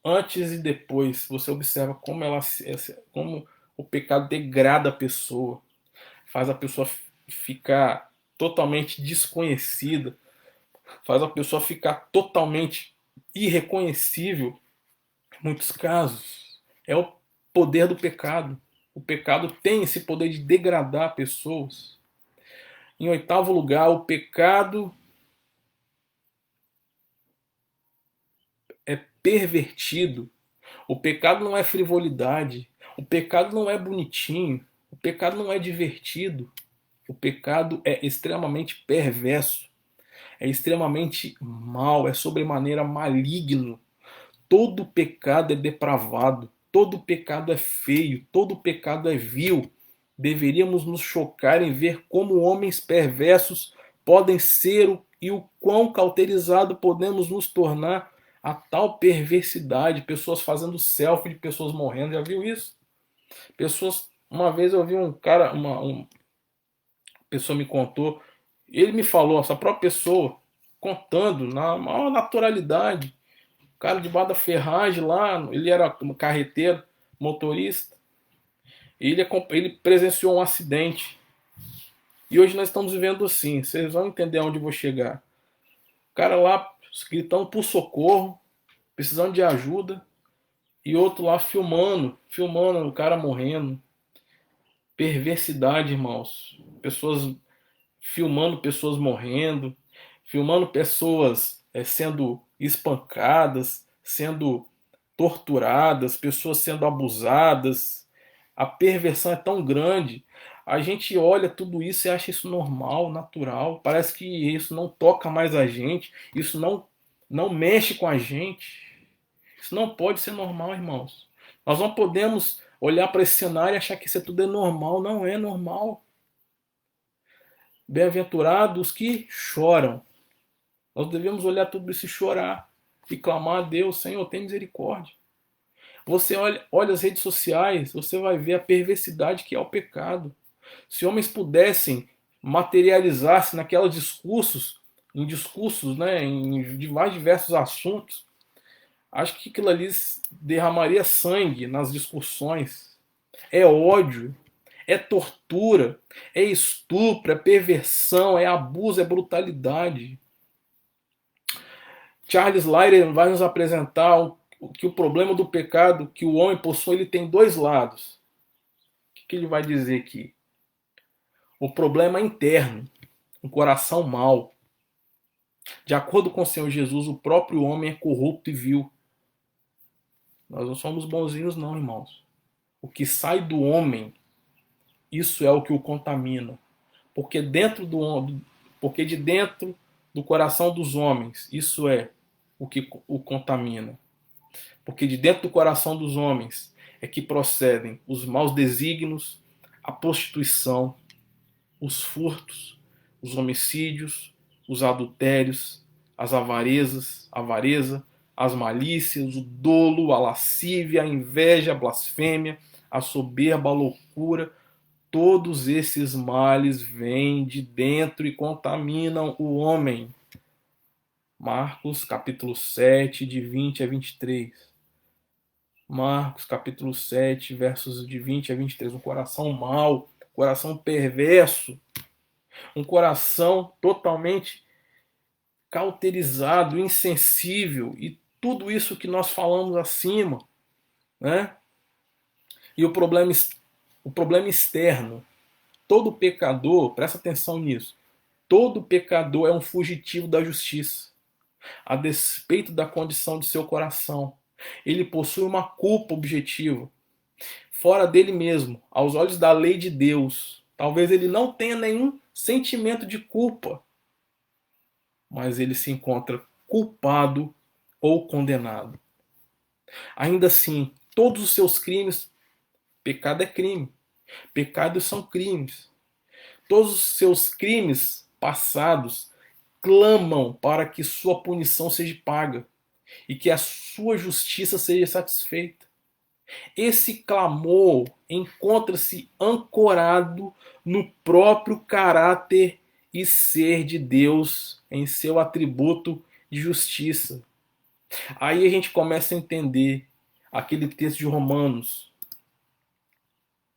antes e depois, você observa como o pecado degrada a pessoa, faz a pessoa ficar totalmente desconhecida, faz a pessoa ficar totalmente irreconhecível. Em muitos casos, é o poder do pecado. O pecado tem esse poder de degradar pessoas. Em oitavo lugar, o pecado é pervertido. O pecado não é frivolidade. O pecado não é bonitinho. O pecado não é divertido. O pecado é extremamente perverso. É extremamente mau. É sobremaneira maligno. Todo pecado é depravado. Todo pecado é feio. Todo pecado é vil. Deveríamos nos chocar em ver como homens perversos podem ser e o quão cauterizado podemos nos tornar a tal perversidade. Pessoas fazendo selfie de pessoas morrendo. Já viu isso? Pessoas. Uma vez eu vi um cara, uma pessoa me contou, ele me falou, essa própria pessoa, contando na maior naturalidade. O cara debaixo da ferragem lá, ele era carreteiro, motorista. Ele presenciou um acidente. E hoje nós estamos vivendo assim. Vocês vão entender onde eu vou chegar. O cara lá gritando por socorro, precisando de ajuda. E outro lá filmando o cara morrendo. Perversidade, irmãos. Pessoas filmando pessoas morrendo. Filmando pessoas sendo espancadas, sendo torturadas, pessoas sendo abusadas. A perversão é tão grande. A gente olha tudo isso e acha isso normal, natural. Parece que isso não toca mais a gente. Isso não mexe com a gente. Isso não pode ser normal, irmãos. Nós não podemos olhar para esse cenário e achar que isso tudo é normal. Não é normal. Bem-aventurados que choram. Nós devemos olhar tudo isso e chorar. E clamar a Deus, Senhor, tem misericórdia. Você olha as redes sociais, você vai ver a perversidade que é o pecado. Se homens pudessem materializar-se naqueles discursos, né, de mais diversos assuntos, acho que aquilo ali derramaria sangue nas discussões. É ódio, é tortura, é estupro, é perversão, é abuso, é brutalidade. Charles Lyre vai nos apresentar que o problema do pecado que o homem possui, ele tem dois lados. O que ele vai dizer aqui? O problema é interno, um coração mau. De acordo com o Senhor Jesus, o próprio homem é corrupto e vil. Nós não somos bonzinhos não, irmãos. O que sai do homem, isso é o que o contamina. Porque de dentro do coração dos homens, isso é o que o contamina. Porque de dentro do coração dos homens é que procedem os maus desígnios, a prostituição, os furtos, os homicídios, os adultérios, as avareza, as malícias, o dolo, a lascívia, a inveja, a blasfêmia, a soberba, a loucura. Todos esses males vêm de dentro e contaminam o homem. Marcos capítulo 7, de 20 a 23. Marcos capítulo 7, versos de 20 a 23. Um coração mau, um coração perverso, um coração totalmente cauterizado, insensível, e tudo isso que nós falamos acima, né? E o problema externo. Todo pecador, presta atenção nisso, todo pecador é um fugitivo da justiça, a despeito da condição de seu coração. Ele possui uma culpa objetiva, fora dele mesmo, aos olhos da lei de Deus. Talvez ele não tenha nenhum sentimento de culpa, mas ele se encontra culpado ou condenado. Ainda assim, todos os seus crimes, pecado é crime, pecados são crimes. Todos os seus crimes passados clamam para que sua punição seja paga e que a sua justiça seja satisfeita. Esse clamor encontra-se ancorado no próprio caráter e ser de Deus em seu atributo de justiça. Aí a gente começa a entender aquele texto de Romanos,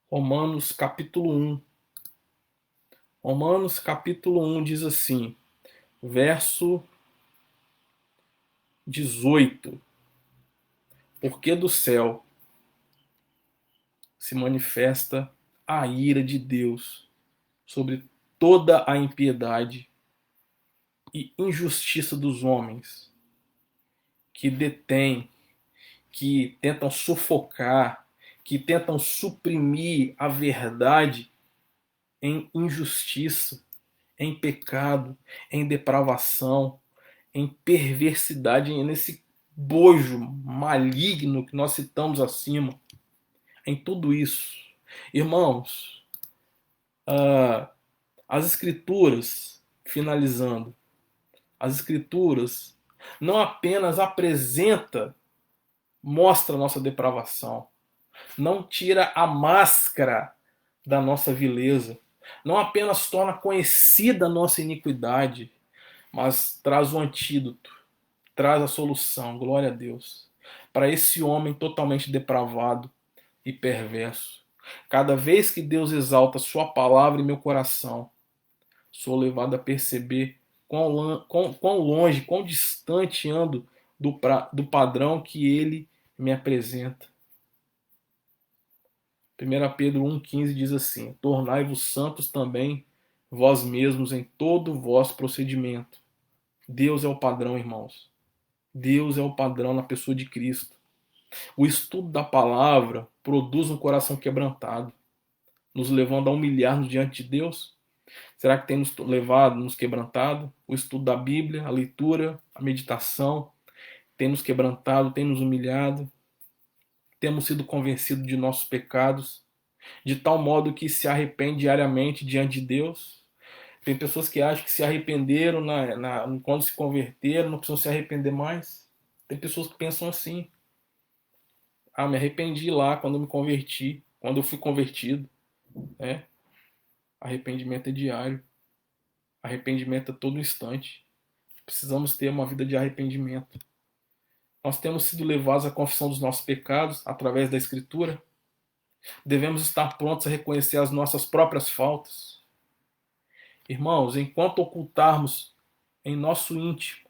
Romanos capítulo 1. Romanos capítulo 1 diz assim, verso 18: Porque do céu se manifesta a ira de Deus sobre toda a impiedade e injustiça dos homens que detêm, que tentam sufocar, que tentam suprimir a verdade em injustiça, em pecado, em depravação, em perversidade, nesse bojo maligno que nós citamos acima, em tudo isso. Irmãos, as escrituras, finalizando, as escrituras não apenas mostra a nossa depravação, não tira a máscara da nossa vileza, não apenas torna conhecida a nossa iniquidade, mas traz o antídoto, traz a solução, glória a Deus, para esse homem totalmente depravado e perverso. Cada vez que Deus exalta sua palavra em meu coração, sou levado a perceber quão longe, quão distante ando do padrão que ele me apresenta. 1 Pedro 1,15 diz assim: Tornai-vos santos também vós mesmos em todo o vosso procedimento. Deus é o padrão, irmãos. Deus é o padrão na pessoa de Cristo. O estudo da palavra produz um coração quebrantado, nos levando a humilhar-nos diante de Deus. Será que tem nos levado, nos quebrantado? O estudo da Bíblia, a leitura, a meditação, tem nos quebrantado, tem nos humilhado? Temos sido convencidos de nossos pecados, de tal modo que se arrepende diariamente diante de Deus? Tem pessoas que acham que se arrependeram quando se converteram, não precisam se arrepender mais. Tem pessoas que pensam assim: me arrependi lá quando eu me converti, quando eu fui convertido. Arrependimento é diário. Arrependimento a todo instante. Precisamos ter uma vida de arrependimento. Nós temos sido levados à confissão dos nossos pecados através da Escritura. Devemos estar prontos a reconhecer as nossas próprias faltas. Irmãos, enquanto ocultarmos em nosso íntimo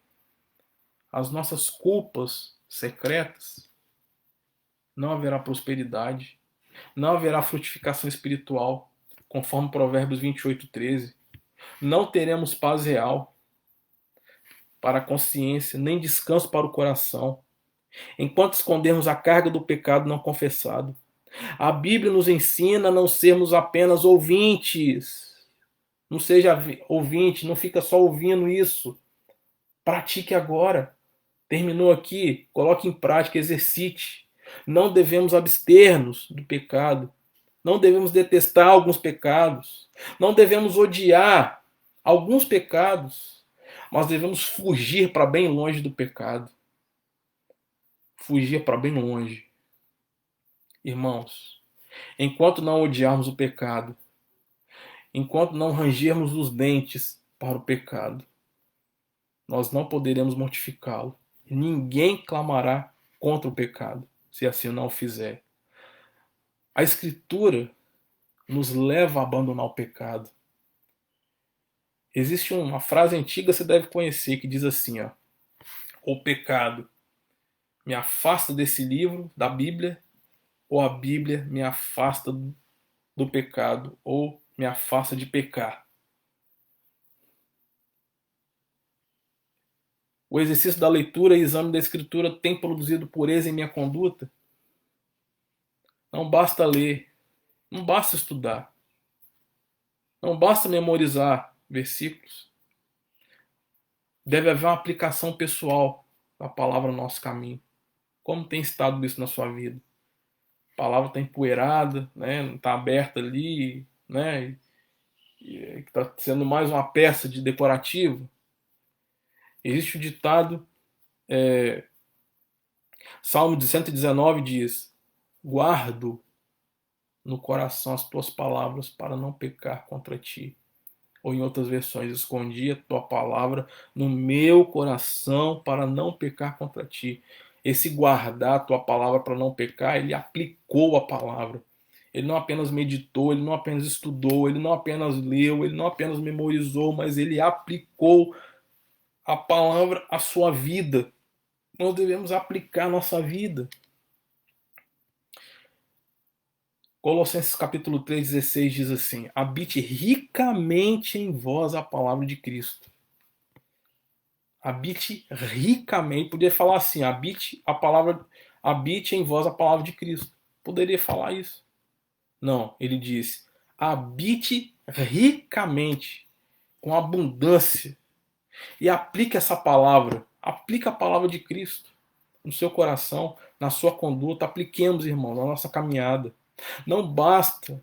as nossas culpas secretas, não haverá prosperidade, não haverá frutificação espiritual, conforme Provérbios 28:13. Não teremos paz real para a consciência, nem descanso para o coração, enquanto escondermos a carga do pecado não confessado. A Bíblia nos ensina a não sermos apenas ouvintes. Não seja ouvinte, não fica só ouvindo isso. Pratique agora. Terminou aqui, coloque em prática, exercite. Não devemos abster-nos do pecado. Não devemos detestar alguns pecados. Não devemos odiar alguns pecados. Mas devemos fugir para bem longe do pecado. Fugir para bem longe. Irmãos, enquanto não odiarmos o pecado, enquanto não rangermos os dentes para o pecado, nós não poderemos mortificá-lo. Ninguém clamará contra o pecado, se assim não o fizer. A Escritura nos leva a abandonar o pecado. Existe uma frase antiga que você deve conhecer que diz assim: o pecado me afasta desse livro, da Bíblia, ou a Bíblia me afasta do pecado, ou me afasta de pecar. O exercício da leitura e exame da escritura tem produzido pureza em minha conduta? Não basta ler, não basta estudar, não basta memorizar versículos. Deve haver uma aplicação pessoal da palavra no nosso caminho. Como tem estado isso na sua vida? A palavra está empoeirada, né? Não está aberta ali, né? Está sendo mais uma peça de decorativo. Existe o ditado, Salmo de 119 diz: guardo no coração as tuas palavras para não pecar contra ti. Ou em outras versões, escondi a tua palavra no meu coração para não pecar contra ti. Esse guardar a tua palavra para não pecar, ele aplicou a palavra. Ele não apenas meditou, ele não apenas estudou, ele não apenas leu, ele não apenas memorizou, mas ele aplicou a palavra à sua vida. Nós devemos aplicar a nossa vida. Colossenses capítulo 3,16 diz assim: habite ricamente em vós a palavra de Cristo. Habite ricamente. Podia falar assim: habite em vós a palavra de Cristo. Poderia falar isso. Não, ele diz: habite ricamente, com abundância. E aplique essa palavra. Aplique a palavra de Cristo no seu coração, na sua conduta. Apliquemos, irmão, na nossa caminhada. Não basta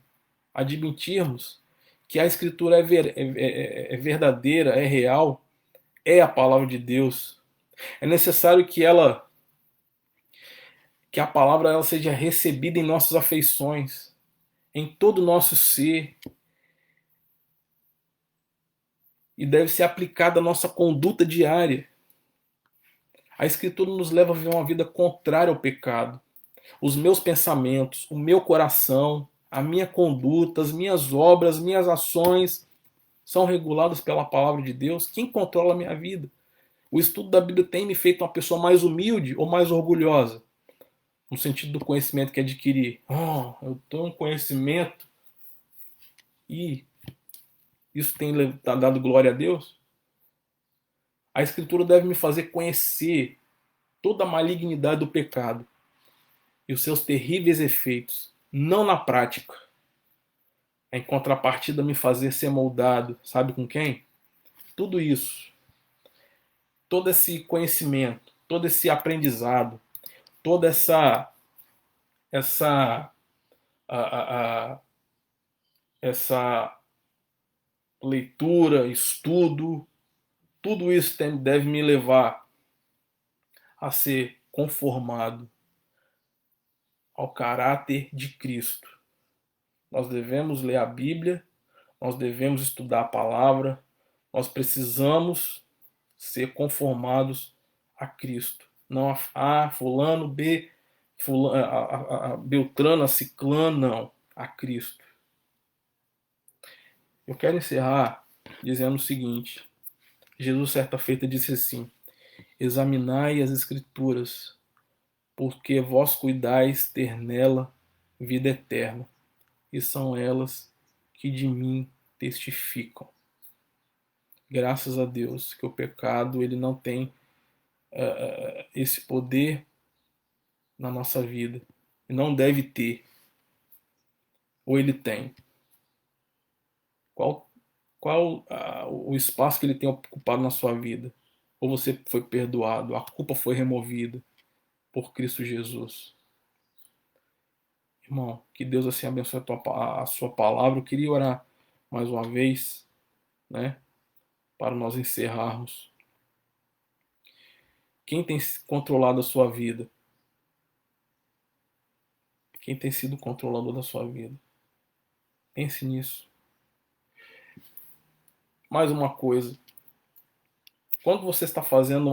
admitirmos que a Escritura é verdadeira, é real, é a palavra de Deus. É necessário que a palavra ela seja recebida em nossas afeições, em todo o nosso ser, e deve ser aplicada à nossa conduta diária. A Escritura nos leva a viver uma vida contrária ao pecado. Os meus pensamentos, o meu coração, a minha conduta, as minhas obras, as minhas ações são regulados pela palavra de Deus. Quem controla a minha vida? O estudo da Bíblia tem me feito uma pessoa mais humilde ou mais orgulhosa? No sentido do conhecimento que adquiri. Eu tenho um conhecimento e isso tem dado glória a Deus? A Escritura deve me fazer conhecer toda a malignidade do pecado e os seus terríveis efeitos, não na prática. Em contrapartida, me fazer ser moldado, sabe com quem? Tudo isso, todo esse conhecimento, todo esse aprendizado, toda essa leitura, estudo, tudo isso deve me levar a ser conformado ao caráter de Cristo. Nós devemos ler a Bíblia, nós devemos estudar a palavra, nós precisamos ser conformados a Cristo. Não a fulano, B, fulano, a Beltrano, a Ciclano, não. A Cristo. Eu quero encerrar dizendo o seguinte. Jesus certa feita disse assim: examinai as Escrituras, porque vós cuidais ter nela vida eterna, e são elas que de mim testificam. Graças a Deus que o pecado ele não tem esse poder na nossa vida. E não deve ter. Ou ele tem? Qual o espaço que ele tem ocupado na sua vida? Ou você foi perdoado, a culpa foi removida por Cristo Jesus? Irmão, que Deus assim abençoe a sua palavra. Eu queria orar mais uma vez, né, para nós encerrarmos. Quem tem controlado a sua vida? Quem tem sido controlador da sua vida? Pense nisso. Mais uma coisa. Quando você está fazendo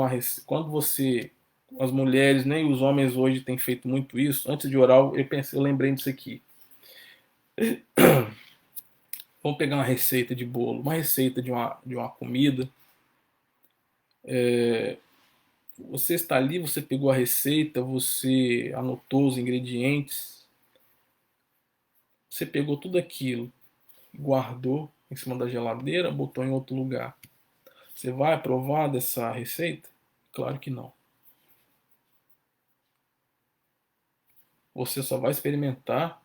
as mulheres, nem os homens hoje têm feito muito isso. Antes de orar, eu lembrei disso aqui. Vamos pegar uma receita de bolo, uma receita de uma comida. Você está ali, você pegou a receita, você anotou os ingredientes, você pegou tudo aquilo, guardou em cima da geladeira, botou em outro lugar. Você vai provar dessa receita? Claro que não. Você só vai experimentar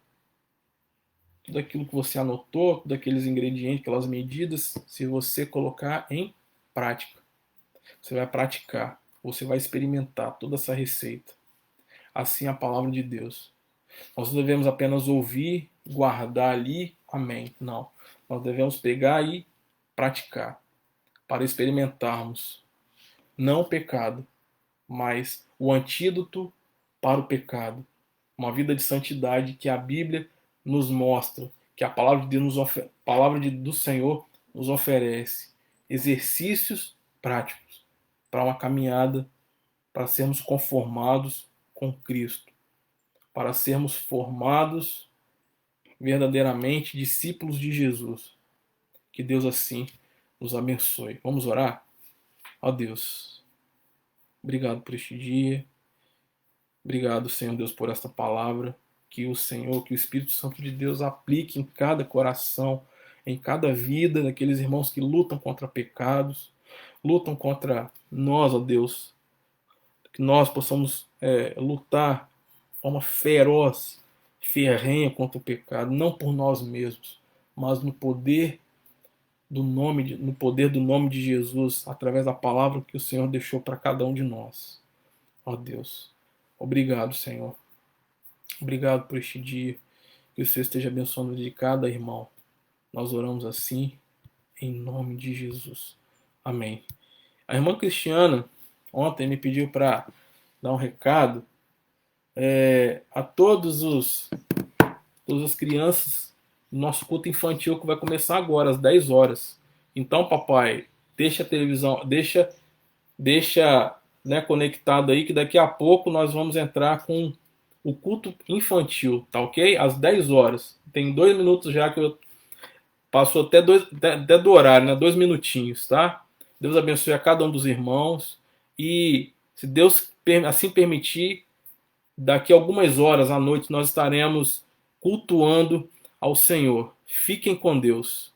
tudo aquilo que você anotou, todos aqueles ingredientes, aquelas medidas, se você colocar em prática. Você vai praticar, você vai experimentar toda essa receita. Assim é a palavra de Deus. Nós não devemos apenas ouvir, guardar ali, amém. Não. Nós devemos pegar e praticar, para experimentarmos, não o pecado, mas o antídoto para o pecado. Uma vida de santidade que a Bíblia nos mostra, que a palavra de Deus do Senhor nos oferece. Exercícios práticos para uma caminhada, para sermos conformados com Cristo, para sermos formados verdadeiramente discípulos de Jesus. Que Deus assim nos abençoe. Vamos orar? Ó Deus, obrigado por este dia. Obrigado, Senhor Deus, por esta palavra. Que o Senhor, que o Espírito Santo de Deus aplique em cada coração, em cada vida daqueles irmãos que lutam contra pecados, lutam contra nós, ó Deus. Que nós possamos lutar de forma feroz, ferrenha contra o pecado, não por nós mesmos, mas no poder do nome de Jesus, através da palavra que o Senhor deixou para cada um de nós. Ó Deus, obrigado, Senhor. Obrigado por este dia. Que o Senhor esteja abençoando de cada irmão. Nós oramos assim, em nome de Jesus. Amém. A irmã Cristiana ontem me pediu para dar um recado a todas as crianças do nosso culto infantil que vai começar agora, às 10 horas. Então, papai, deixa a televisão, deixa conectado aí, que daqui a pouco nós vamos entrar com o culto infantil, tá ok? Às 10 horas. Tem 2 minutos já que eu passou até do horário, né? 2 minutinhos, tá? Deus abençoe a cada um dos irmãos e, se Deus assim permitir, daqui a algumas horas à noite nós estaremos cultuando ao Senhor. Fiquem com Deus.